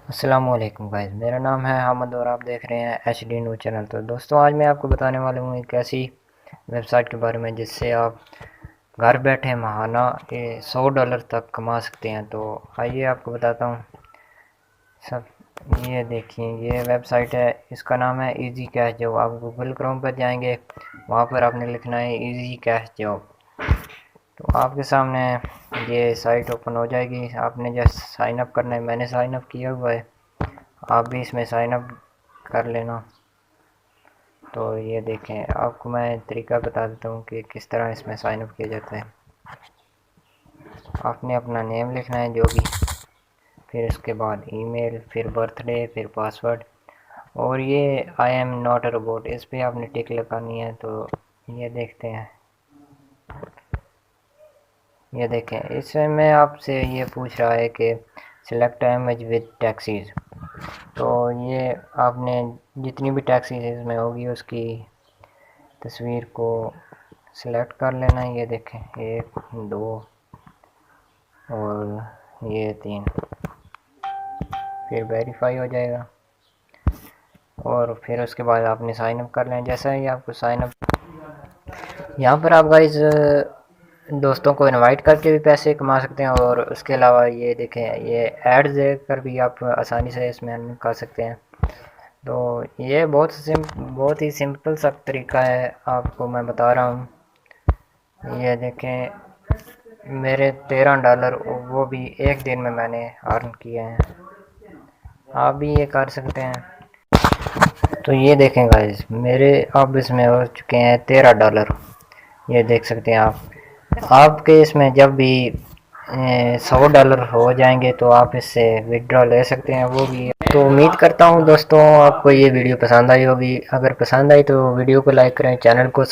अस्सलामुअलैकुम गाइस, मेरा नाम है हामिद और आप देख रहे हैं HD न्यूज़ चैनल। तो दोस्तों, आज मैं आपको बताने वाला हूँ एक ऐसी वेबसाइट के बारे में जिससे आप घर बैठे माहाना $100 तक कमा सकते हैं। तो आइए आपको बताता हूँ सब। ये देखिए, ये वेबसाइट है, इसका नाम है इजी कैश जॉब। आप गूगल क्रोम पर जाएंगे, वहाँ पर आपने लिखना है इजी कैश जॉब। तो आपके सामने ये साइट ओपन हो जाएगी। आपने जस्ट साइन अप करना है। मैंने साइन अप किया हुआ है, आप भी इसमें साइन अप कर लेना। तो ये देखें, आपको मैं तरीका बता देता हूँ कि किस तरह इसमें साइन अप किया जाता है। आपने अपना नेम लिखना है जो भी, फिर उसके बाद ईमेल, फिर बर्थडे, फिर पासवर्ड, और ये I am not a robot, इस पर आपने टिक लगानी है। तो ये देखते हैं, ये देखें, इसमें आपसे ये पूछ रहा है कि सिलेक्ट इमेज विद टैक्सीज। तो ये आपने जितनी भी टैक्सीज इसमें होगी उसकी तस्वीर को सिलेक्ट कर लेना है। ये देखें, 1 2 और ये 3, फिर वेरीफाई हो जाएगा और फिर उसके बाद आपने साइन अप कर लेना। जैसा ही आपको साइन अप, यहाँ पर आप गाइस दोस्तों को इनवाइट करके भी पैसे कमा सकते हैं, और उसके अलावा ये देखें, ये एड्स देकर भी आप आसानी से इसमें अर्निंग कर सकते हैं। तो ये बहुत ही सिंपल सा तरीका है, आपको मैं बता रहा हूँ। ये देखें, मेरे $13 वो भी एक दिन में मैंने अर्न किए हैं। आप भी ये कर सकते हैं। तो ये देखें गाइस, मेरे अब इसमें हो चुके हैं $13। ये देख सकते हैं आप। आपके इसमें जब भी $100 हो जाएंगे तो आप इससे विड्रॉ ले सकते हैं, वो भी। तो उम्मीद करता हूँ दोस्तों आपको ये वीडियो पसंद आई होगी। अगर पसंद आई तो वीडियो को लाइक करें, चैनल को